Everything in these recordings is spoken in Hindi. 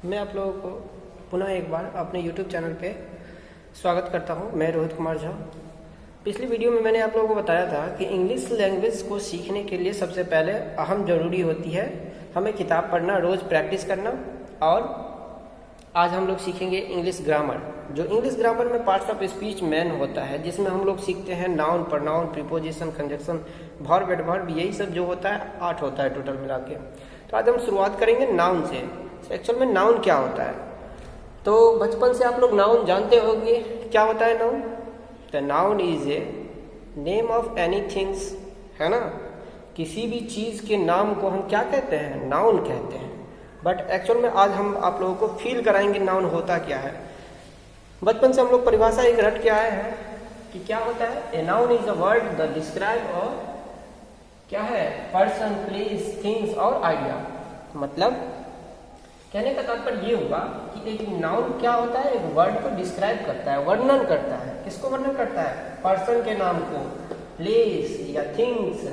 मैं आप लोगों को पुनः एक बार अपने YouTube चैनल पे स्वागत करता हूं। मैं रोहित कुमार झा। पिछली वीडियो में मैंने आप लोगों को बताया था कि इंग्लिश लैंग्वेज को सीखने के लिए सबसे पहले अहम ज़रूरी होती है हमें किताब पढ़ना, रोज़ प्रैक्टिस करना। और आज हम लोग सीखेंगे इंग्लिश ग्रामर। जो इंग्लिश ग्रामर में पार्ट्स ऑफ स्पीच मेन होता है, जिसमें हम लोग सीखते हैं noun, pronoun, preposition, conjunction, verb, adverb, यही सब जो होता है 8 होता है टोटल मिला के। तो आज हम शुरुआत करेंगे नाउन से। एक्चुअल में नाउन क्या होता है, तो बचपन से आप लोग नाउन जानते होंगे। क्या होता है noun? The noun is a name of any things, है ना। किसी भी चीज़ के नाम को हम क्या कहते हैं? नाउन कहते हैं। बट एक्चुअल में आज हम आप लोगों को फील कराएंगे नाउन होता क्या है। बचपन से हम लोग परिभाषा एक रट के आए हैं कि क्या होता है। A noun is a word the describe और क्या है, पर्सन, प्लेस, थिंग्स और आइडिया। मतलब कहने का तात्पर्य ये हुआ कि एक नाउन क्या होता है, एक वर्ड को डिस्क्राइब करता है, वर्णन करता है। किसको वर्णन करता है? पर्सन के नाम को, प्लेस या थिंग्स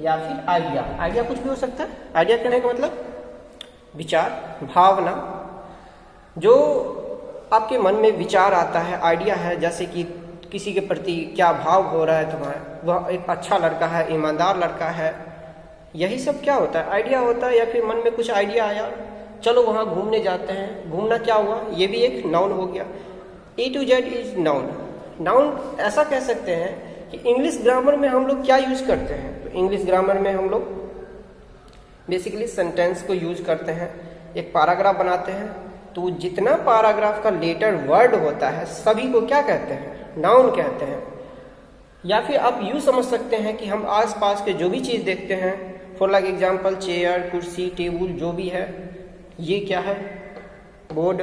या फिर आइडिया। आइडिया कुछ भी हो सकता है। आइडिया कहने का मतलब विचार, भावना, जो आपके मन में विचार आता है, आइडिया है। जैसे कि किसी के प्रति क्या भाव हो रहा है तुम्हारा, वह एक अच्छा लड़का है, ईमानदार लड़का है, यही सब क्या होता है? आइडिया होता है। या फिर मन में कुछ आइडिया आया, चलो वहाँ घूमने जाते हैं। घूमना क्या हुआ? ये भी एक नाउन हो गया। A to Z is noun. Noun ऐसा कह सकते हैं कि इंग्लिश ग्रामर में हम लोग क्या यूज करते हैं। तो इंग्लिश ग्रामर में हम लोग बेसिकली सेंटेंस को यूज करते हैं, एक पैराग्राफ बनाते हैं। तो जितना पैराग्राफ का लेटर वर्ड होता है सभी को क्या कहते हैं? नाउन कहते हैं। या फिर आप यूँ समझ सकते हैं कि हम आसपास के जो भी चीज़ देखते हैं, फॉर लाइक एग्जांपल चेयर, कुर्सी, टेबल, जो भी है, ये क्या है? बोर्ड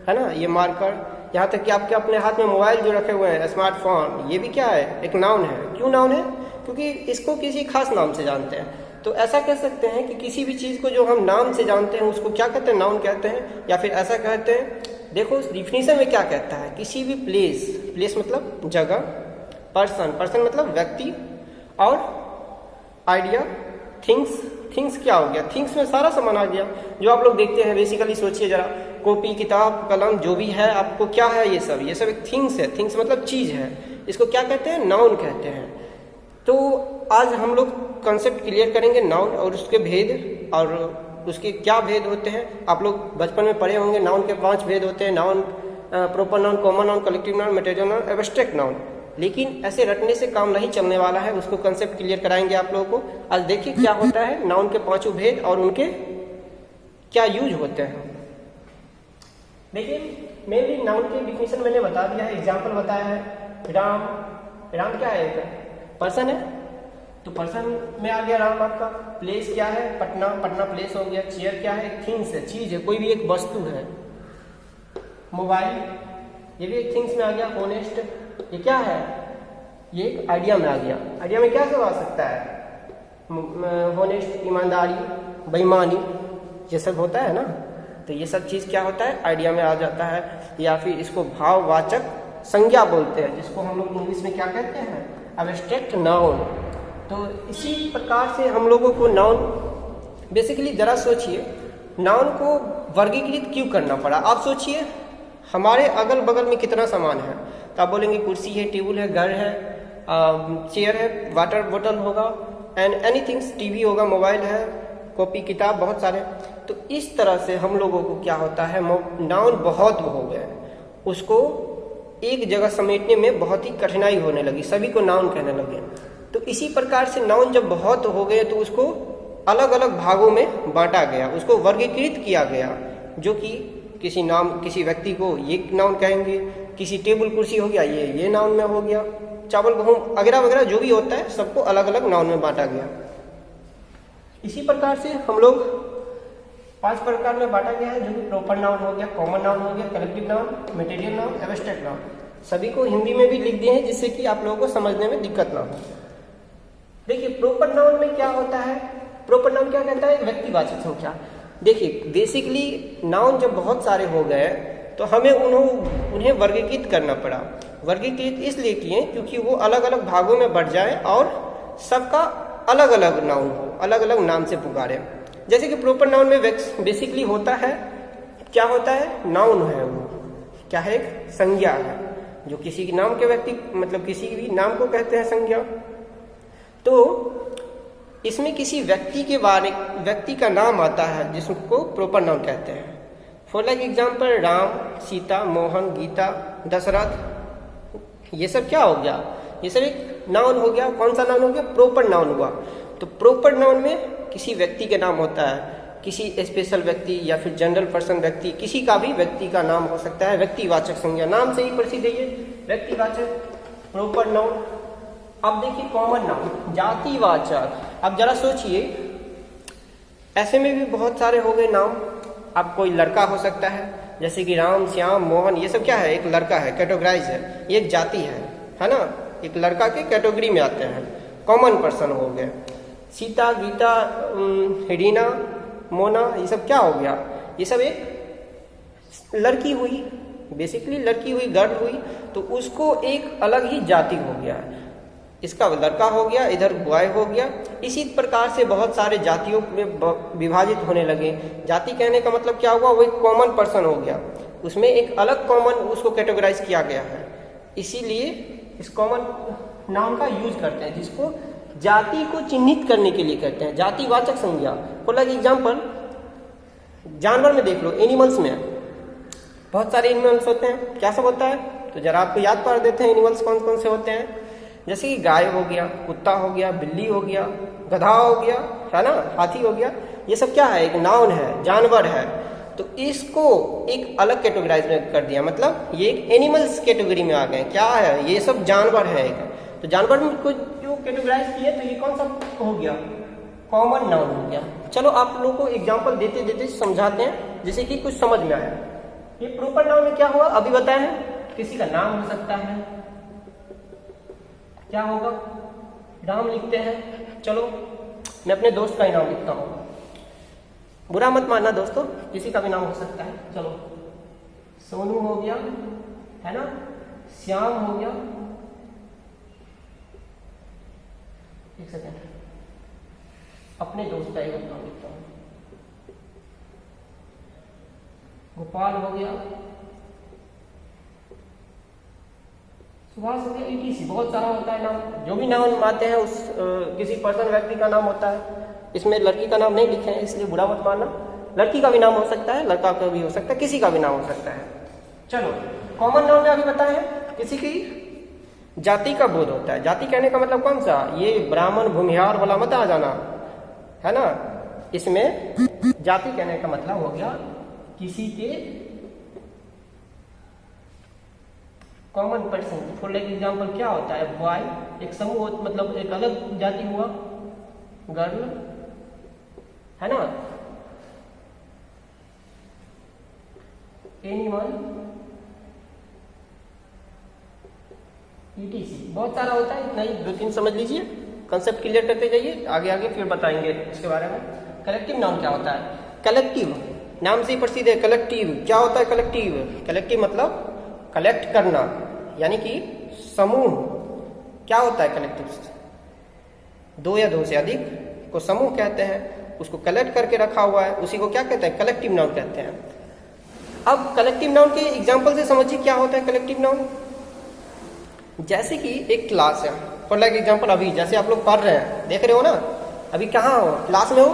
है ना, ये मार्कर, यहाँ तक कि आपके अपने हाथ में मोबाइल जो रखे हुए हैं, स्मार्टफोन, ये भी क्या है? एक नाउन है। क्यों नाउन है? क्योंकि इसको किसी खास नाम से जानते हैं। तो ऐसा कह सकते हैं कि किसी भी चीज़ को जो हम नाम से जानते हैं उसको क्या कहते हैं? नाउन कहते हैं। या फिर ऐसा कहते हैं, देखो डिफिनीशन में क्या कहता है, किसी भी प्लेस, प्लेस मतलब जगह, पर्सन, पर्सन मतलब व्यक्ति, और आइडिया, थिंग्स, थिंग्स क्या हो गया? थिंग्स में सारा सामान आ गया जो आप लोग देखते हैं। बेसिकली सोचिए जरा, कॉपी, किताब, कलम, जो भी है आपको क्या है? ये सब एक थिंग्स है। थिंग्स मतलब चीज़ है। इसको क्या कहते हैं? नाउन कहते हैं। तो आज हम लोग कॉन्सेप्ट क्लियर करेंगे नाउन और उसके भेद, और उसके क्या भेद होते हैं। आप लोग बचपन में पढ़े होंगे नाउन के 5 भेद होते हैं। Noun, proper noun, common noun, collective noun, material noun, abstract noun. लेकिन ऐसे रटने से काम नहीं चलने वाला है, उसको कंसेप्ट क्लियर कराएंगे आप लोगों को। आज देखिए क्या होता है नाउन के 5 भेद और उनके क्या यूज होते हैं। देखिए मेनली नाउन की डिफिनेशन मैंने बता दिया है, एग्जाम्पल बताया है। राम, राम क्या है? पर्सन है, तो पर्सन में आ गया राम आपका। प्लेस क्या है? पटना, पटना प्लेस हो गया। चेयर क्या है? थिंग्स है, चीज है, कोई भी एक वस्तु है। मोबाइल, ये भी एक थिंग्स में आ गया। ऑनेस्ट, ये क्या है? ये एक आइडिया में आ गया। आइडिया में क्या सब आ सकता है? ऑनेस्ट, ईमानदारी, बेईमानी, ये सब होता है ना। तो ये सब चीज़ क्या होता है? आइडिया में आ जाता है। या फिर इसको भाववाचक संज्ञा बोलते हैं, जिसको हम लोग इंग्लिश में क्या कहते हैं? Abstract noun. तो इसी प्रकार से हम लोगों को नाउन, बेसिकली जरा सोचिए नाउन को वर्गीकृत क्यों करना पड़ा। आप सोचिए हमारे अगल बगल में कितना सामान है। तो आप बोलेंगे कुर्सी है, टेबल है, घर है, चेयर है, वाटर बोतल होगा, एंड एनीथिंग्स, टीवी होगा, मोबाइल है, कॉपी, किताब, बहुत सारे। तो इस तरह से हम लोगों को क्या होता है, नाउन बहुत हो गए, उसको एक जगह समेटने में बहुत ही कठिनाई होने लगी, सभी को नाउन कहने लगे। तो इसी प्रकार से नाउन जब बहुत हो गए तो उसको अलग अलग भागों में बांटा गया, उसको वर्गीकृत किया गया। जो कि किसी नाम, किसी व्यक्ति को ये नाउन कहेंगे, किसी टेबल, कुर्सी हो गया, ये नाउन में हो गया। चावल, गेहूं वगैरह वगैरह जो भी होता है सबको अलग अलग नाउन में बांटा गया। इसी प्रकार से हम लोग 5 प्रकार में बांटा गया है, जो कि प्रॉपर नाउन हो गया, कॉमन नाउन हो गया, collective noun, material noun, abstract noun. सभी को हिंदी में भी लिख दिए हैं जिससे कि आप लोगों को समझने में दिक्कत ना हो। देखिए प्रॉपर नाउन में क्या होता है? प्रॉपर नाउन क्या कहता है? व्यक्तिवाचक संख्या। देखिए बेसिकली नाउन जब बहुत सारे हो गए तो हमें उन्हें वर्गीकृत करना पड़ा। वर्गीकृत इसलिए किए क्योंकि वो अलग अलग भागों में बढ़ जाए और सबका अलग अलग नाउन हो, अलग अलग नाम से पुकारे। जैसे कि प्रॉपर नाउन में बेसिकली होता है क्या होता है, नाउन है वो, क्या है, एक संज्ञा है, जो किसी के नाम के व्यक्ति मतलब किसी भी नाम को कहते हैं संज्ञा। तो इसमें किसी व्यक्ति का नाम आता है जिसको प्रॉपर नाउन कहते हैं। For like example, Ram, Sita, Mohan, Geeta, Dasharath, ये सब क्या हो गया, ये सब एक नाउन हो गया। कौन सा नाउन हो गया, प्रॉपर नाउन हुआ। तो प्रॉपर नाउन में किसी व्यक्ति के नाम होता है, किसी स्पेशल व्यक्ति या फिर जनरल पर्सन व्यक्ति, किसी का भी व्यक्ति का नाम हो सकता है। व्यक्तिवाचक संज्ञा, नाम से ही प्रसिद्ध है ये, व्यक्तिवाचक, प्रॉपर नाउन। अब देखिए कॉमन नाउन, जातिवाचक। अब जरा सोचिए, ऐसे में भी बहुत सारे हो गए नाम। अब कोई लड़का हो सकता है, जैसे कि राम, श्याम, मोहन, ये सब क्या है, एक लड़का है, कैटेगराइज है, ये एक जाति है ना, एक लड़का के कैटेगरी में आते हैं। कॉमन पर्सन हो गए। सीता, गीता, रीना, मोना, ये सब क्या हो गया, ये सब एक लड़की हुई, बेसिकली लड़की हुई, गर्ल हुई, तो उसको एक अलग ही जाति हो गया। इसका लड़का हो गया, इधर बॉय हो गया। इसी प्रकार से बहुत सारे जातियों में विभाजित होने लगे। जाति कहने का मतलब क्या हुआ, वो एक कॉमन पर्सन हो गया, उसमें एक अलग कॉमन उसको कैटेगराइज किया गया है। इसीलिए इस कॉमन नाउन का यूज करते हैं, जिसको जाति को चिन्हित करने के लिए कहते हैं, जातिवाचक संज्ञा। फॉर लाइक एग्जाम्पल, जानवर में देख लो, एनिमल्स में बहुत सारे एनिमल्स होते हैं, क्या सब होता है, तो जरा आपको याद कर देते हैं एनिमल्स कौन कौन से होते हैं। जैसे कि गाय हो गया, कुत्ता हो गया, बिल्ली हो गया, गधा हो गया, है ना, हाथी हो गया, ये सब क्या है, एक नाउन है, जानवर है। तो इसको एक अलग कैटेगराइज में कर दिया, मतलब ये एक एनिमल्स कैटेगरी में आ गए। क्या है, ये सब जानवर है एक। तो जानवर में कुछ जो कैटेगराइज किए, तो ये कौन सा हो गया, कॉमन नाउन हो गया। चलो आप लोगों को एग्जांपल देते देते समझाते हैं, जिससे कि कुछ समझ में आया। ये प्रॉपर नाउन में क्या हुआ, अभी बताया है, किसी का नाम हो सकता है, क्या होगा, नाम लिखते हैं। चलो मैं अपने दोस्त का ही नाम लिखता हूँ, बुरा मत मानना दोस्तों, किसी का भी नाम हो सकता है। चलो सोनू हो गया, है ना, श्याम हो गया, एक सेकेंड, अपने दोस्त का एक नाम लिखता हूँ, गोपाल हो गया, सुभाष हो गया, ETC। बहुत सारा होता है नाम, जो भी नाम आते हैं उस किसी पर्सन व्यक्ति का नाम होता है। इसमें लड़की का नाम नहीं लिखे हैं, इसलिए बुरा मत मानना। लड़की का भी नाम हो सकता है, लड़का का भी हो सकता है, किसी का भी नाम हो सकता है। चलो कॉमन नाउन में अभी बताए हैं, किसी की जाति का बोध होता है। जाति कहने का मतलब कौन सा, ये ब्राह्मण भूमिहार वाला मत आ जाना, है ना। इसमें जाति कहने का मतलब हो गया किसी के common person. For like example क्या होता है, बॉय, एक समूह, मतलब एक अलग जाति हुआ, गर्ल, है ना, एनिमल, ETC। बहुत सारा होता है, इतना ही 2-3 समझ लीजिए, कंसेप्ट क्लियर करते जाइए, आगे आगे फिर बताएंगे इसके बारे में। कलेक्टिव नाउन क्या होता है, कलेक्टिव, नाम से ही प्रसिद्ध है कलेक्टिव। क्या होता है कलेक्टिव, कलेक्टिव मतलब कलेक्ट करना, यानी कि समूह। क्या होता है कलेक्टिव, 2 या 2 से अधिक को समूह कहते हैं, उसको कलेक्ट करके रखा हुआ है, उसी को क्या कहते हैं, कलेक्टिव नाउन कहते हैं। अब कलेक्टिव नाउन के एग्जांपल से समझिए क्या होता है कलेक्टिव नाउन। जैसे कि एक क्लास है, फॉर लाइक एग्जांपल अभी जैसे आप लोग पढ़ रहे हैं, देख रहे हो ना, अभी कहाँ हो, क्लास में हो,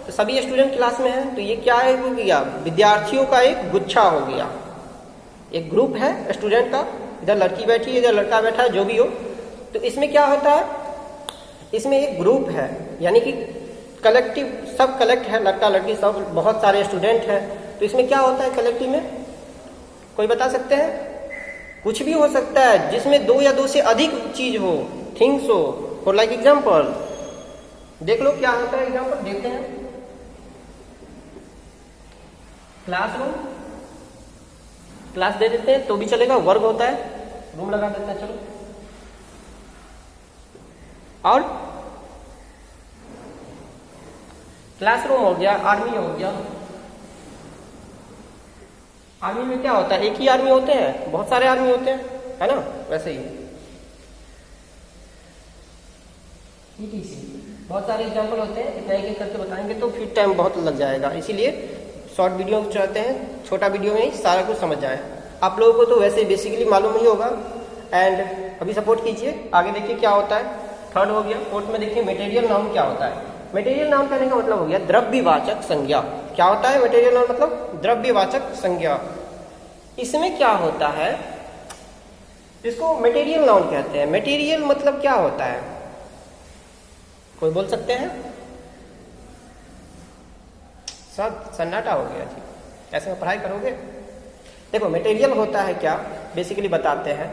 तो सभी स्टूडेंट क्लास में हैं, तो ये क्या है, हो गया विद्यार्थियों का एक गुच्छा हो गया, एक ग्रुप है स्टूडेंट का, इधर लड़की बैठी है, इधर लड़का बैठा है, जो भी हो। तो इसमें क्या होता है, इसमें एक ग्रुप है, यानी कि कलेक्टिव, सब कलेक्ट है, लड़का लड़की सब, बहुत सारे स्टूडेंट हैं। तो इसमें क्या होता है कलेक्टिव में, कोई बता सकते हैं, कुछ भी हो सकता है जिसमें 2 या 2 से अधिक चीज हो, थिंग्स हो। फॉर लाइक एग्जाम्पल देख लो क्या होता है, एग्जाम्पल देखते हैं। क्लासरूम, क्लास दे देते हैं तो भी चलेगा, वर्ग होता है, रूम लगा देते हैं। चलो, और क्लासरूम हो गया, आर्मी हो गया। आर्मी में क्या होता है, एक ही आर्मी होते हैं, बहुत सारे आर्मी होते हैं, है ना, वैसे ही ETC। बहुत सारे एग्जाम्पल होते हैं, इतना एक एक करके बताएंगे तो फिर टाइम बहुत लग जाएगा, इसीलिए शॉर्ट वीडियो चाहते हैं छोटा वीडियो में ही सारा कुछ समझ जाए। आप लोगों को तो वैसे बेसिकली मालूम ही होगा। एंड अभी सपोर्ट कीजिए, आगे देखिए क्या होता है। थर्ड हो गया, फोर्थ में देखिए मटेरियल नाउन क्या होता है। मटेरियल नाउन कहने का मतलब हो गया द्रव्यवाचक संज्ञा। क्या होता है मटेरियल नाउन मतलब? द्रव्यवाचक संज्ञा। इसमें क्या होता है, इसको मटेरियल नाउन कहते हैं। मटेरियल मतलब क्या होता है, कोई बोल सकते हैं? सब सन्नाटा हो गया जी, ऐसे में पढ़ाई करोगे? देखो मटेरियल होता है क्या, बेसिकली बताते हैं।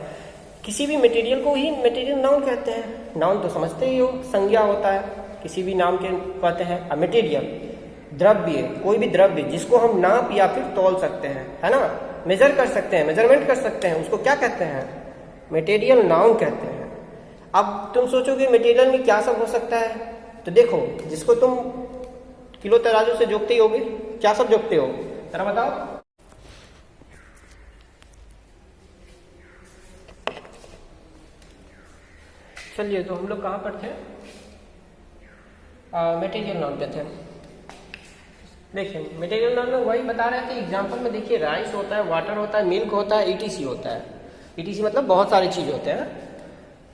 किसी भी मटेरियल को ही मटेरियल नाउन कहते हैं। नाउन तो समझते ही हो, संज्ञा होता है, किसी भी नाम के कहते हैं। अब मटेरियल द्रव्य, कोई भी द्रव्य जिसको हम नाप या फिर तौल सकते हैं, है ना, मेजर कर सकते हैं, मेजरमेंट कर सकते हैं, उसको क्या कहते हैं? मटेरियल नाउन कहते हैं। अब तुम सोचोगे मटेरियल में क्या सब हो सकता है, तो देखो जिसको तुम किलो तराजू से जोखते ही होगे, क्या सब जोखते हो जरा बताओ। चलिए, तो हम लोग कहाँ पर थे? मटेरियल नाउन पे थे। देखिए मटेरियल नाउन में वही बता रहे थे एग्जाम्पल में। देखिए राइस होता है, वाटर होता है, मिल्क होता है, ईटीसी होता है। ईटीसी मतलब बहुत सारी चीज होते हैं।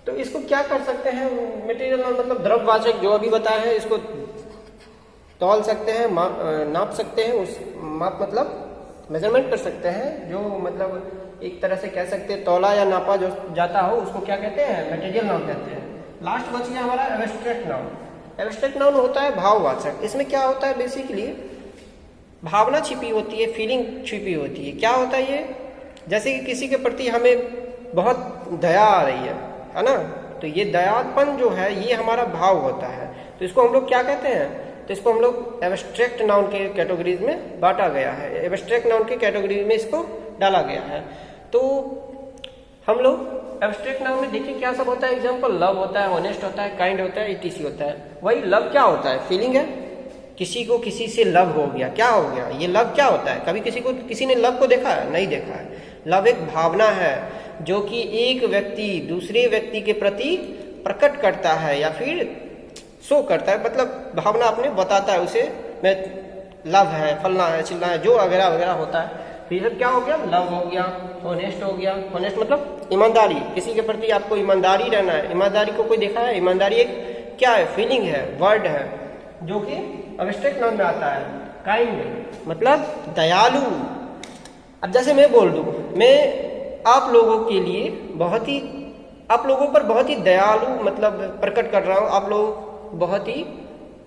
तो इसको क्या कर सकते हैं? मटेरियल नाउन मतलब द्रव्यवाचक, जो अभी बताया है, इसको तौल सकते हैं, नाप सकते हैं। उस माप मतलब मेजरमेंट कर सकते हैं, जो मतलब एक तरह से कह सकते हैं तौला या नापा जो जाता हो, उसको क्या कहते हैं? मटेरियल नाउन कहते हैं। लास्ट बच गया हमारा एब्स्ट्रैक्ट नाउन। एब्स्ट्रैक्ट नाउन होता है भाववाचक। इसमें क्या होता है, बेसिकली भावना छिपी होती है, फीलिंग छिपी होती है। क्या होता है ये? जैसे कि किसी के प्रति हमें बहुत दया आ रही है ना, तो ये दयापन जो है ये हमारा भाव होता है। तो इसको हम लोग क्या कहते हैं? तो इसको हम लोग एब्स्ट्रैक्ट नाउन के कैटेगरीज में बांटा गया है, एब्स्ट्रैक्ट नाउन के कैटेगरी में इसको डाला गया है। तो हम लोग एब्स्ट्रैक्ट नाउन में देखिए क्या सब होता है। एग्जांपल लव होता है, ऑनेस्ट होता है, काइंड होता है, ईटीसी होता है। वही लव क्या होता है? फीलिंग है। किसी को किसी से लव हो गया, क्या हो गया? ये लव क्या होता है? कभी किसी ने लव को देखा है? नहीं देखा है। लव एक भावना है जो कि एक व्यक्ति दूसरे व्यक्ति के प्रति प्रकट करता है या फिर शो करता है, मतलब भावना अपने बताता है उसे, मैं लव है, फलना है, चिल्ला है, जो वगैरह वगैरह होता है। फिर क्या हो गया? लव हो गया, ऑनेस्ट हो गया। ऑनेस्ट मतलब ईमानदारी, किसी के प्रति आपको ईमानदारी रहना है। ईमानदारी को कोई देखा है? ईमानदारी एक क्या है? फीलिंग है, वर्ड है, जो कि एब्स्ट्रैक्ट नाउन में आता है। काइंड मतलब दयालु। अब जैसे मैं बोल दूं, मैं आप लोगों के लिए बहुत ही, आप लोगों पर बहुत ही दयालु मतलब प्रकट कर रहा हूं। आप लोग बहुत ही,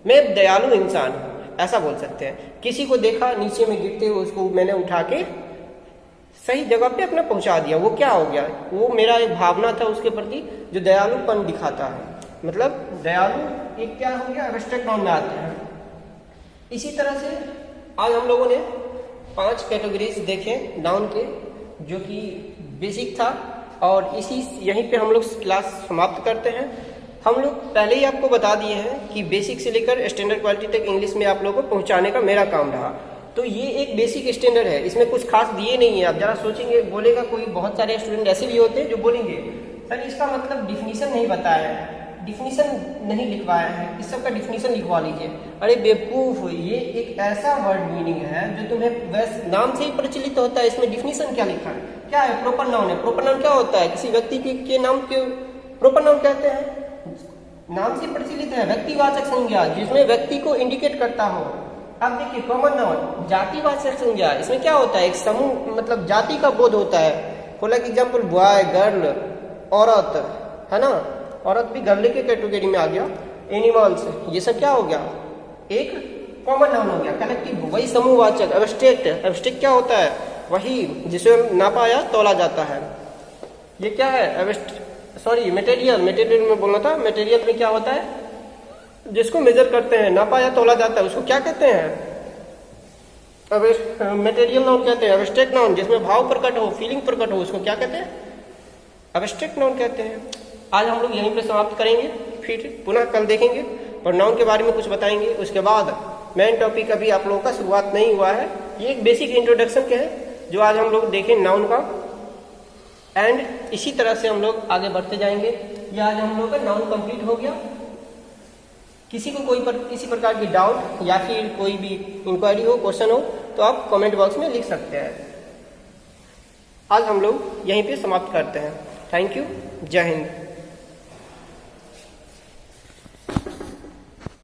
मैं दयालु इंसान हूं, ऐसा बोल सकते हैं। किसी को देखा नीचे में गिरते हुए, उसको मैंने उठा के सही जगह पे अपना पहुंचा दिया। वो क्या हो गया? वो मेरा एक भावना था उसके प्रति जो दयालुपन दिखाता है। मतलब दयालु एक क्या हो गया? एब्स्ट्रैक्ट नाउन में आते हैं। इसी तरह से आज हम लोगों ने 5 कैटेगरीज देखे नाउन के, जो कि बेसिक था। और यहीं पे हम लोग क्लास समाप्त करते हैं। हम लोग पहले ही आपको बता दिए हैं कि बेसिक से लेकर स्टैंडर्ड क्वालिटी तक इंग्लिश में आप लोगों को पहुंचाने का मेरा काम रहा। तो ये एक बेसिक स्टैंडर्ड है, इसमें कुछ खास दिए नहीं है। आप जरा सोचेंगे, बोलेगा कोई, बहुत सारे स्टूडेंट ऐसे भी होते हैं जो बोलेंगे सर इसका मतलब डिफिनीशन नहीं बताया है, डिफिनीशन नहीं लिखवाया है, इस सब का डिफिनीशन लिखवा लीजिए। अरे बेवकूफ, ये एक ऐसा वर्ड मीनिंग है जो तुम्हें वैसे नाम से ही प्रचलित होता है। इसमें डिफिनीशन क्या लिखा है? क्या है? प्रॉपर नाउन है। प्रॉपर नाउन क्या होता है? किसी व्यक्ति के नाम के प्रॉपर नाउन कहते हैं। नाम से प्रचलित है, व्यक्तिवाचक संज्ञा जिसमें व्यक्ति को इंडिकेट करता हो। अब देखिए कॉमन नाउन, जातिवाचक संज्ञा। इसमें क्या होता है? एक समूह मतलब जाति का बोध होता है। For like example boy, girl, औरत, है ना, औरत भी गर्ल के कैटेगरी में आ गया। एनिमल्स, ये सब क्या हो गया? एक कॉमन नाउन हो गया, कलेक्टिव। वही समूहवाचक। एब्स्ट्रैक्ट, एब्स्ट्रैक्ट क्या होता है? वही जिसे नापा या तौला जाता है। ये क्या है? मटेरियल, मटेरियल में बोलना था। मटेरियल में क्या होता है? जिसको मेजर करते हैं, नापा या तौला जाता है, उसको क्या कहते हैं? मटेरियल नाउन कहते हैं। एब्स्ट्रैक्ट नाउन जिसमें भाव प्रकट हो, फीलिंग प्रकट हो, उसको क्या कहते हैं? एब्स्ट्रैक्ट नाउन कहते हैं। आज हम लोग यहीं पे समाप्त करेंगे, फिर पुनः कल देखेंगे और नाउन के बारे में कुछ बताएंगे। उसके बाद मेन टॉपिक अभी आप लोगों का शुरुआत नहीं हुआ है। ये एक बेसिक इंट्रोडक्शन के है जो आज हम लोग देखें नाउन का। एंड इसी तरह से हम लोग आगे बढ़ते जाएंगे। ये आज हम लोग का नाउन कंप्लीट हो गया। किसी को किसी प्रकार की डाउट या फिर कोई भी इंक्वायरी हो, क्वेश्चन हो, तो आप कमेंट बॉक्स में लिख सकते हैं। आज हम लोग यहीं पे समाप्त करते हैं। Thank you. जय हिंद।